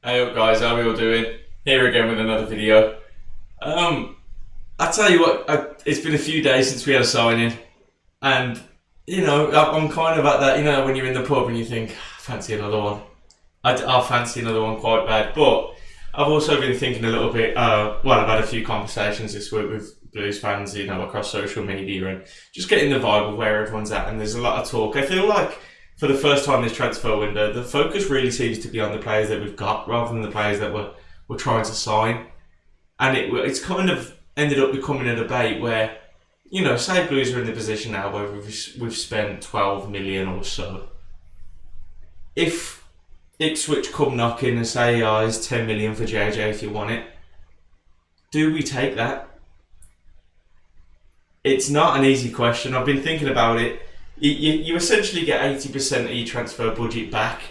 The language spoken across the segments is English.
Hey up guys, how are we all doing? Here again with another video. I tell you what, it's been a few days since we had a signing, and I'm kind of at that. When you're in the pub and you think, fancy another one. I fancy another one quite bad, but I've also been thinking a little bit. I've had a few conversations this week with Blues fans, across social media, and just getting the vibe of where everyone's at. And there's a lot of talk. I feel like for the first time this transfer window, the focus really seems to be on the players that we've got rather than the players that we're trying to sign. And it's kind of ended up becoming a debate where, say Blues are in the position now where we've spent 12 million or so. If Ipswich come knocking and say, it's 10 million for JJ if you want it, do we take that? It's not an easy question. I've been thinking about it. You essentially get 80% of your transfer budget back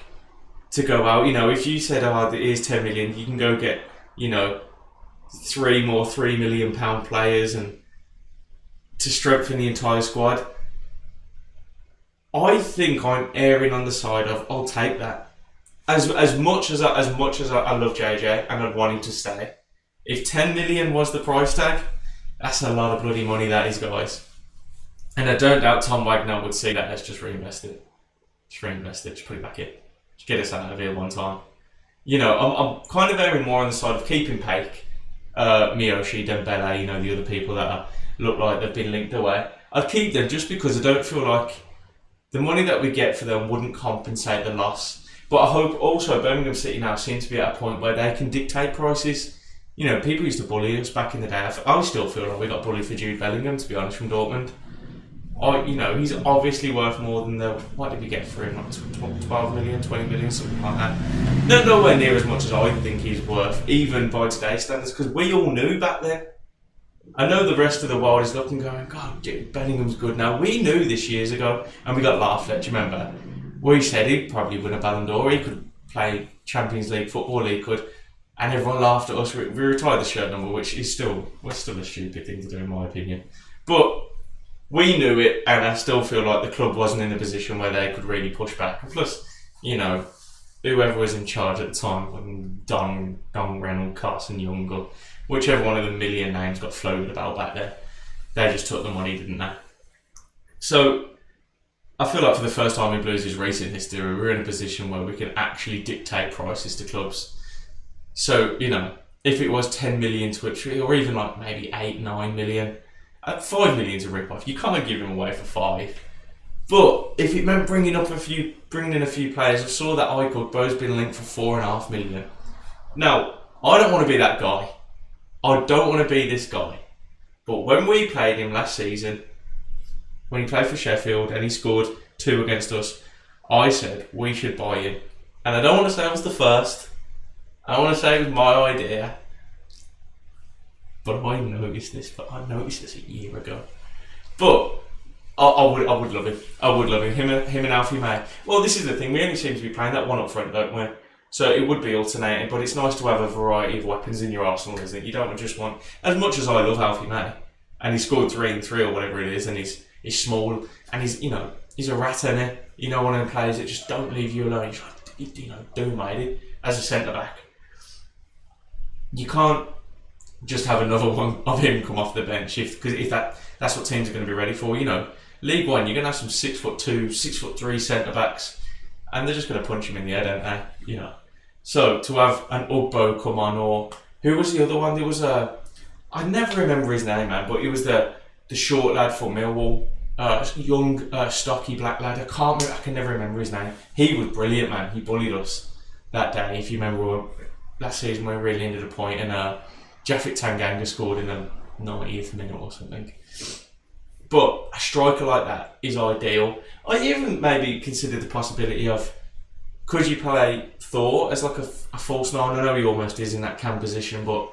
to go out. If you said, here's 10 million, you can go get, 3 more £3 million players and to strengthen the entire squad. I think I'm erring on the side of I'll take that. As much as I love JJ and I'd want him to stay. If 10 million was the price tag, that's a lot of bloody money, that is, guys. And I don't doubt Tom Wagner would see that as just reinvest it. Just put it back in. Just get us out of here one time. I'm kind of erring more on the side of keeping Paik, Miyoshi, Dembele, the other people that look like they've been linked away. I'd keep them just because I don't feel like the money that we get for them wouldn't compensate the loss. But I hope also Birmingham City now seem to be at a point where they can dictate prices. People used to bully us back in the day. I still feel like we got bullied for Jude Bellingham, to be honest, from Dortmund. He's obviously worth more than what did we get for him? Like 12 million, 20 million, something like that. Nowhere near as much as I think he's worth, even by today's standards, because we all knew back then. I know the rest of the world is looking going, God, dude, Bellingham's good now. We knew this years ago, and we got laughed at, do you remember? We said he'd probably win a Ballon d'Or, he could play Champions League football, he could, and everyone laughed at us. We retired the shirt number, which is still a stupid thing to do in my opinion. But we knew it, and I still feel like the club wasn't in a position where they could really push back. And plus, whoever was in charge at the time, Don Reynolds, Carson Young, or whichever one of the million names got floated about back there, they just took the money, didn't they? So I feel like for the first time in Blues' recent history, we're in a position where we can actually dictate prices to clubs. So, if it was 10 million to Ipswich, or even like maybe 8, 9 million, 5 million's a rip-off. You can't give him away for 5. But if it meant bringing in a few players, I saw that Bo's been linked for 4.5 million. Now, I don't want to be that guy. I don't want to be this guy. But when we played him last season, when he played for Sheffield and he scored 2 against us, I said we should buy him. And I don't want to say I was the first. I want to say it was my idea. But I noticed this a year ago. But I would love him. I would love him. Him and Alfie May. Well, this is the thing. We only seem to be playing that one up front, don't we? So it would be alternating, but it's nice to have a variety of weapons in your arsenal, isn't it? You don't just want, as much as I love Alfie May, and he scored 3 and 3 or whatever it is, and he's small, and he's a rat in it. One of them players that just don't leave you alone. He's like, do mate, as a centre back. You can't just have another one of him come off the bench because if that's what teams are going to be ready for. League One, you're going to have some 6'2", 6'3" centre backs, and they're just going to punch him in the head, aren't they? So to have an Ugbo come on, or who was the other one? There was I never remember his name, man, but he was the short lad for Millwall, young, stocky black lad. I can never remember his name. He was brilliant, man. He bullied us that day. If you remember last season, we really ended a point, and Japhet Tanganga scored in the 90th minute or something. But a striker like that is ideal. I even maybe considered the possibility of, could you play Thor as like a false 9? I know he almost is in that cam position, but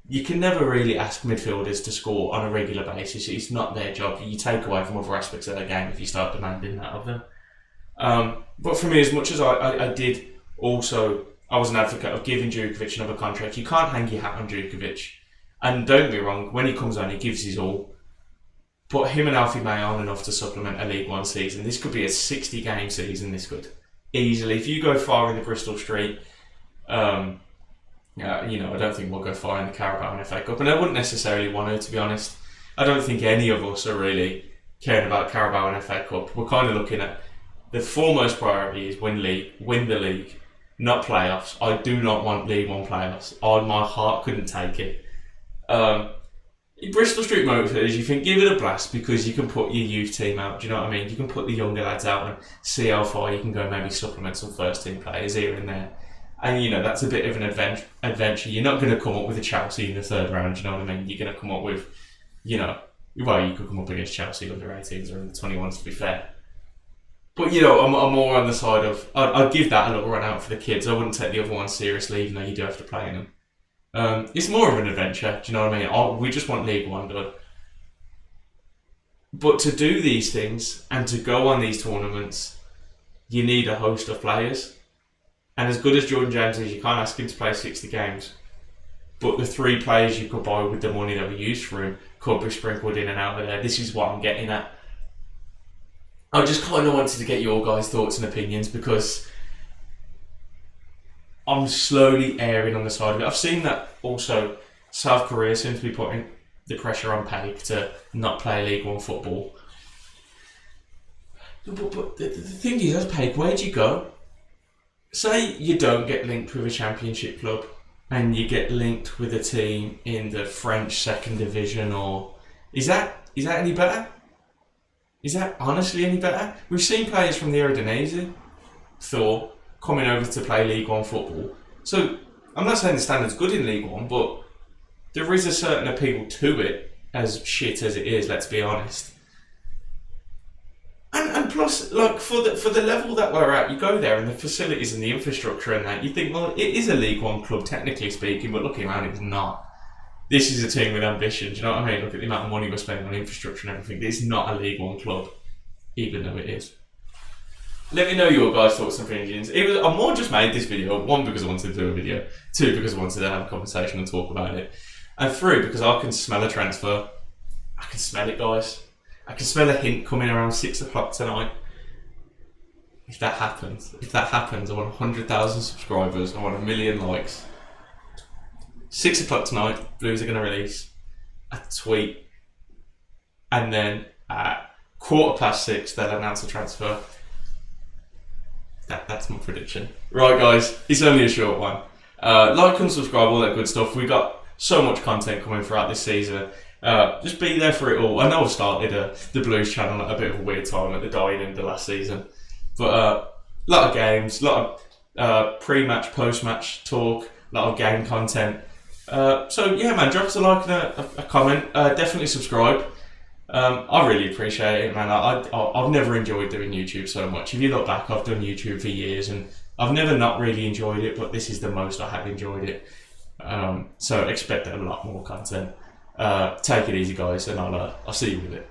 you can never really ask midfielders to score on a regular basis. It's not their job. You take away from other aspects of their game if you start demanding that of them. But for me, as much as I did also, I was an advocate of giving Djukovic another contract. You can't hang your hat on Djukovic. And don't get me wrong, when he comes on, he gives his all. But him and Alfie May aren't enough to supplement a League One season. This could be a 60-game season, this could. Easily. If you go far in the Bristol Street, I don't think we'll go far in the Carabao and FA Cup, and I wouldn't necessarily want to be honest. I don't think any of us are really caring about Carabao and FA Cup. We're kind of looking at the foremost priority is win the league, not playoffs. I do not want League One playoffs. My heart couldn't take it. Bristol Street Motors, you think give it a blast because you can put your youth team out. Do you know what I mean? You can put the younger lads out and see how far you can go. Maybe supplement some first team players here and there. And that's a bit of an adventure. You're not going to come up with a Chelsea in the third round. Do you know what I mean? You're going to come up with, you could come up against Chelsea under 18s or under 21s to be fair. But I'm more on the side of I'd give that a little run out for the kids. I wouldn't take the other one seriously, even though you do have to play in them. It's more of an adventure. Do you know what I mean? We just want League One done. But to do these things and to go on these tournaments, you need a host of players. And as good as Jordan James is, you can't ask him to play 60 games. But the 3 players you could buy with the money that we used for him could be sprinkled in and out of there. This is what I'm getting at. I just kind of wanted to get your guys' thoughts and opinions because I'm slowly erring on the side of it. I've seen that also South Korea seems to be putting the pressure on Becc to not play League One football. But the thing is, as Becc, where'd you go? Say you don't get linked with a championship club and you get linked with a team in the French second division, or is that any better? Is that honestly any better? We've seen players from the Eredivisie, Thor, coming over to play League One football. So I'm not saying the standard's good in League One, but there is a certain appeal to it, as shit as it is, let's be honest. And plus, like for the level that we're at, you go there and the facilities and the infrastructure and that, you think, well, it is a League One club technically speaking, but looking around, it's not. This is a team with ambition. Do you know what I mean? Look at the amount of money we're spending on infrastructure and everything. It's not a League One club, even though it is. Let me know your guys' thoughts and opinions. I more just made this video, 1, because I wanted to do a video, 2, because I wanted to have a conversation and talk about it, and 3, because I can smell a transfer. I can smell it, guys. I can smell a hint coming around 6 o'clock tonight. If that happens, I want 100,000 subscribers. I want 1 million likes. 6 o'clock tonight, Blues are going to release a tweet. And then at 6:15, they'll announce a transfer. That's my prediction. Right, guys, it's only a short one. Like and subscribe, all that good stuff. We got so much content coming throughout this season. Just be there for it all. I know I've started the Blues channel at a bit of a weird time at the dying end of last season, but a lot of games, a lot of pre-match, post-match talk, a lot of game content. So yeah, man, drop us a like and a comment. Definitely subscribe. I really appreciate it, man. I've never enjoyed doing YouTube so much. If you look back, I've done YouTube for years and I've never not really enjoyed it, but this is the most I have enjoyed it. So expect a lot more content. Take it easy, guys, and I'll see you with it.